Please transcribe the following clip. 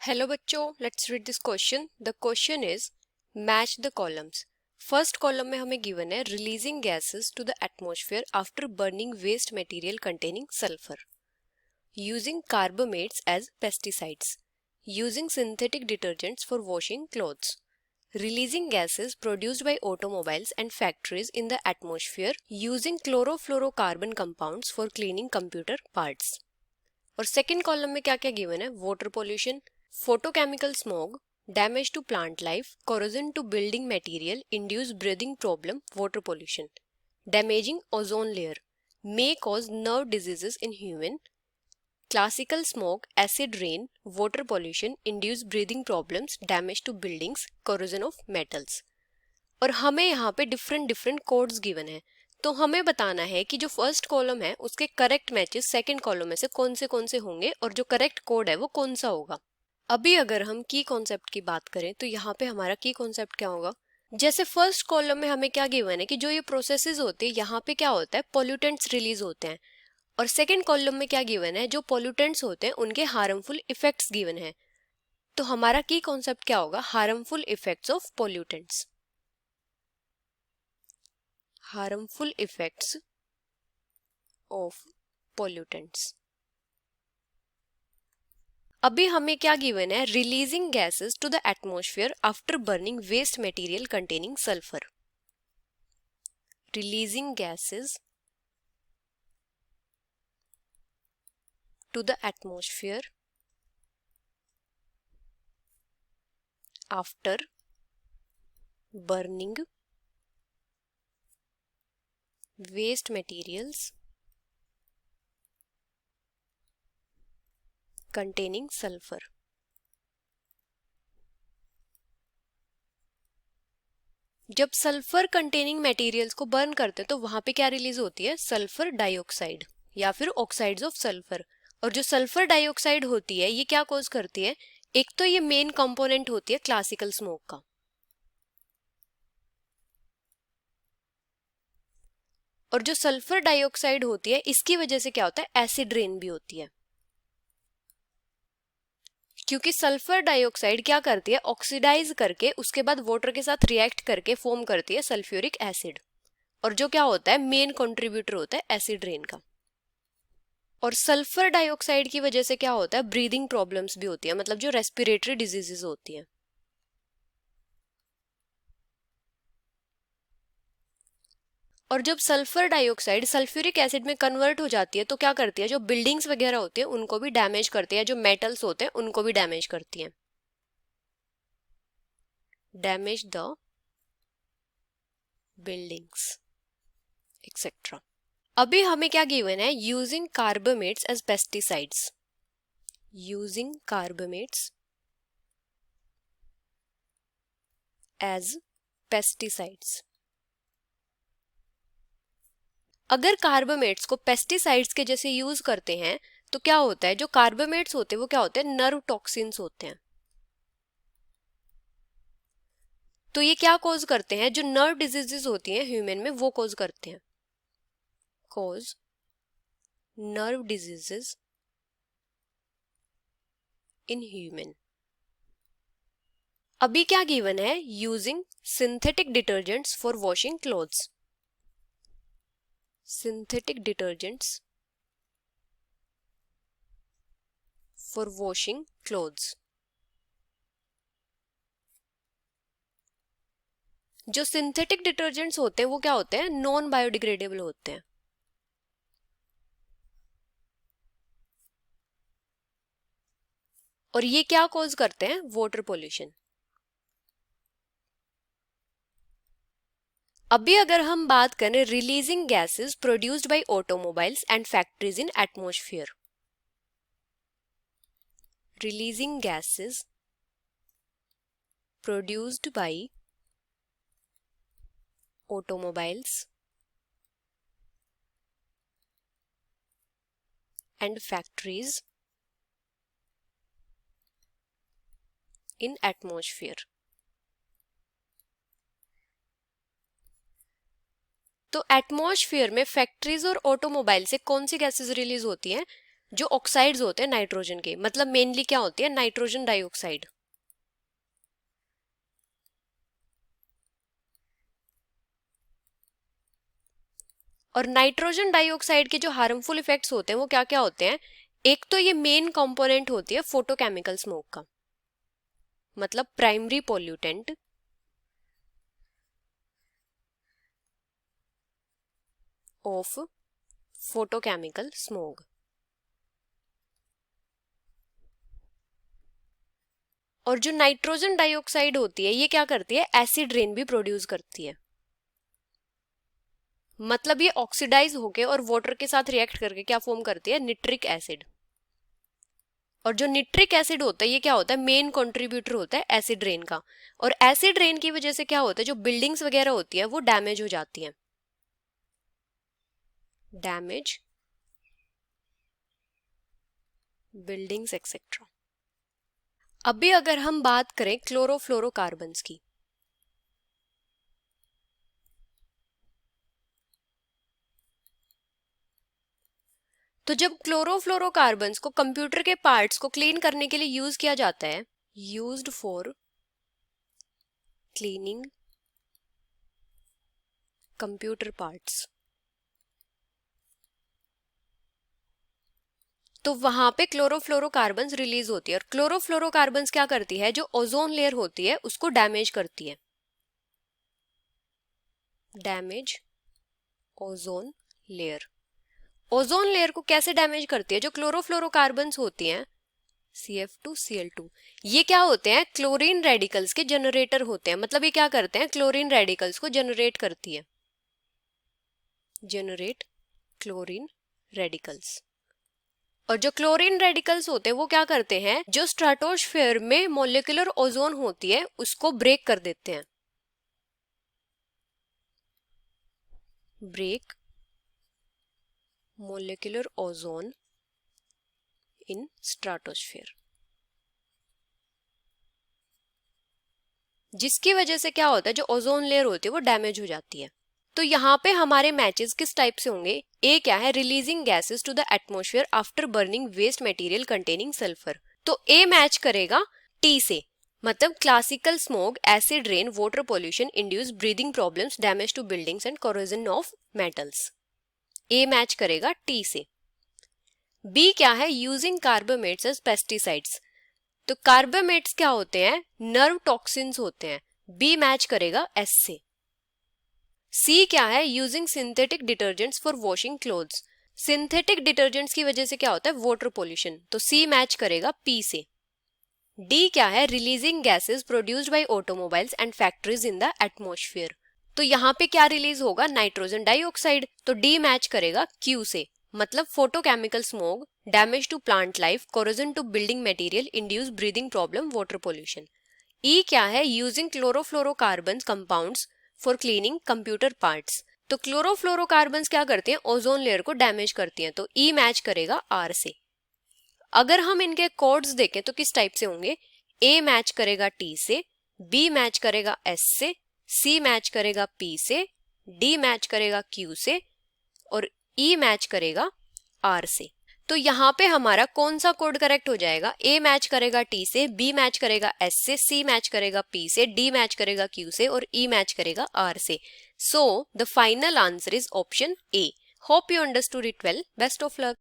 Hello बच्चों, let's read this question. The question is match the columns. First column में हमें given है releasing gases to the atmosphere after burning waste material containing sulphur, using carbamates as pesticides, using synthetic detergents for washing clothes, releasing gases produced by automobiles and factories in the atmosphere using chlorofluorocarbon compounds for cleaning computer parts। और second column में क्या क्या given है? Water pollution, photochemical smog, damage to plant life, corrosion to building material, induced breathing problem, water pollution, damaging ozone layer, may cause nerve diseases in human, classical smog, acid rain, water pollution, induced breathing problems, damage to buildings, corrosion of metals। और हमें यहाँ पे different different codes given है, तो हमें बताना है कि जो फर्स्ट कॉलम है उसके करेक्ट मैचेस सेकंड कॉलम में से कौन से होंगे और जो करेक्ट कोड है वो कौन सा होगा। अभी अगर हम की कॉन्सेप्ट की बात करें तो यहाँ पे हमारा की कॉन्सेप्ट क्या होगा? जैसे फर्स्ट कॉलम में हमें क्या गिवन है कि जो ये प्रोसेसेस होते हैं यहाँ पे क्या होता है, पोल्यूटेंट्स रिलीज होते हैं। और सेकेंड कॉलम में क्या गिवन है, जो पोल्यूटेंट्स होते हैं उनके हार्मफुल इफेक्ट्स गिवन है। तो हमारा की कॉन्सेप्ट क्या होगा? Harmful effects of pollutants. harmful effects of pollutants। अभी हमें क्या गिवन है? Releasing gases to the atmosphere after burning waste material containing sulphur, releasing gases to the atmosphere after burning waste materials containing sulphur. जब sulphur containing materials को burn करते हैं तो वहां पे क्या रिलीज होती है? सल्फर डाइऑक्साइड या फिर ऑक्साइड्स ऑफ सल्फर। और जो सल्फर डाइऑक्साइड होती है ये क्या कॉज करती है? एक तो ये मेन कंपोनेंट होती है क्लासिकल स्मोक का, और जो सल्फर डाइऑक्साइड होती है इसकी वजह से क्या होता है? एसिड रेन भी होती है, क्योंकि सल्फर डाइऑक्साइड क्या करती है? ऑक्सीडाइज करके उसके बाद वाटर के साथ रिएक्ट करके फॉर्म करती है सल्फ्यूरिक एसिड, और जो क्या होता है? मेन कंट्रीब्यूटर होता है एसिड रेन का। और सल्फर डाइऑक्साइड की वजह से क्या होता है? ब्रीदिंग प्रॉब्लम्स भी होती है, मतलब जो रेस्पिरेटरी डिजीजेस होती है। और जब सल्फर डाइऑक्साइड सल्फ्यूरिक एसिड में कन्वर्ट हो जाती है तो क्या करती है? जो बिल्डिंग्स वगैरह होती है उनको भी डैमेज करती है, जो मेटल्स होते हैं उनको भी डैमेज करती है, डैमेज द बिल्डिंग्स एक्सेट्रा। अभी हमें क्या गिवन है? Using carbamates as pesticides, using carbamates as pesticides. अगर कार्बामेट्स को पेस्टिसाइड्स के जैसे यूज करते हैं तो क्या होता है? जो कार्बामेट्स होते हैं वो क्या होते हैं? नर्व टॉक्सिन्स होते हैं। तो ये क्या कॉज करते हैं? जो नर्व डिजीजेस होती हैं ह्यूमन में वो कॉज करते हैं, cause nerve diseases in human. अभी क्या गिवन है? Using synthetic detergents for washing clothes, synthetic detergents for washing clothes. जो सिंथेटिक डिटर्जेंट्स होते हैं वो क्या होते हैं? नॉन बायोडिग्रेडेबल होते हैं। और ये क्या कॉज करते हैं? Water pollution. अभी अगर हम बात करें releasing gases produced by automobiles and factories in atmosphere, releasing gases produced by automobiles and factories in atmosphere. तो एटमॉस्फेयर में फैक्ट्रीज और ऑटोमोबाइल से कौन सी गैसेस रिलीज होती हैं? जो ऑक्साइड्स होते हैं नाइट्रोजन के, मतलब मेनली क्या होती है, नाइट्रोजन डाइऑक्साइड। और नाइट्रोजन डाइऑक्साइड के जो हार्मफुल इफेक्ट्स होते हैं वो क्या क्या होते हैं? एक तो ये मेन कंपोनेंट होती है फोटोकेमिकल स्मोक का, मतलब primary pollutant of photochemical smoke. और जो नाइट्रोजन डाइऑक्साइड होती है ये क्या करती है, एसिड रेन भी प्रोड्यूस करती है, मतलब ये ऑक्सीडाइज होके और वाटर के साथ रिएक्ट करके क्या फॉर्म करती है, निट्रिक एसिड। और जो निट्रिक एसिड होता है ये क्या होता है, मेन कंट्रीब्यूटर होता है एसिड रेन का। और एसिड रेन की वजह से क्या होता है, जो बिल्डिंग्स वगैरह होती है वो डैमेज हो जाती हैं, डैमेज बिल्डिंग्स एक्सेट्रा। अभी अगर हम बात करें क्लोरोफ्लोरोकार्बन्स की, तो जब क्लोरोफ्लोरोकार्बन्स को कंप्यूटर के पार्ट्स को क्लीन करने के लिए यूज किया जाता है, used for cleaning computer parts, तो वहां पे क्लोरोफ्लोरोकार्बन्स रिलीज होती है। और क्लोरोफ्लोरोकार्बन्स क्या करती है, जो ओजोन लेयर होती है उसको डैमेज करती है, damage ozone layer. Ozone layer को कैसे डैमेज करती है, जो क्लोरोफ्लोरोकार्बन्स होती हैं CF2Cl2, ये क्या होते हैं, क्लोरीन रेडिकल्स के जनरेटर होते हैं, मतलब ये क्या करते हैं, क्लोरीन रेडिकल्स को जनरेट करती है, जनरेट क्लोरीन रेडिकल्स। और जो क्लोरीन रेडिकल्स होते हैं वो क्या करते हैं, जो स्ट्रेटोस्फेयर में मॉलिक्यूलर ओजोन होती है उसको ब्रेक कर देते हैं, break molecular ozone in stratosphere, जिसकी वजह से क्या होता है, जो ओजोन लेयर होती है वो डैमेज हो जाती है। तो यहाँ पे हमारे मैचेस किस टाइप से होंगे, ए क्या है, releasing gases to the atmosphere after burning waste material containing sulphur, तो ए मैच करेगा टी से, मतलब classical smoke, acid rain, water pollution, induce breathing problems, damage to buildings and corrosion of metals, A match करेगा T से। B क्या है, using carbamates as pesticides, तो carbamates क्या होते हैं, नर्व टॉक्सिन्स होते हैं, बी मैच करेगा एस से। सी क्या है, using synthetic detergents for washing clothes, synthetic detergents की वजह से क्या होता है, वाटर पोल्यूशन, तो सी मैच करेगा पी से। डी क्या है, releasing gases produced by automobiles and factories in the atmosphere, तो यहाँ पे क्या रिलीज होगा, नाइट्रोजन डाइऑक्साइड, तो डी मैच करेगा क्यू से, मतलब photochemical smoke, damage to plant life, corrosion to building material, induce breathing problem, water pollution. ई क्या है, using chlorofluorocarbons compounds for cleaning computer parts, तो क्लोरोफ्लोरोकार्बन्स क्या करते हैं, ओजोन लेयर को डैमेज करती हैं, तो ई मैच करेगा आर से। अगर हम इनके कोड्स देखें तो किस टाइप से होंगे, ए मैच करेगा टी से, बी मैच करेगा एस से, सी मैच करेगा पी से, डी मैच करेगा क्यू से और ई मैच करेगा आर से। तो यहाँ पे हमारा कौन सा कोड करेक्ट हो जाएगा, ए मैच करेगा टी से, बी मैच करेगा एस से, सी मैच करेगा पी से, डी मैच करेगा क्यू से और ई मैच करेगा आर से। So the final answer is option A. Hope you understood it well, best of luck.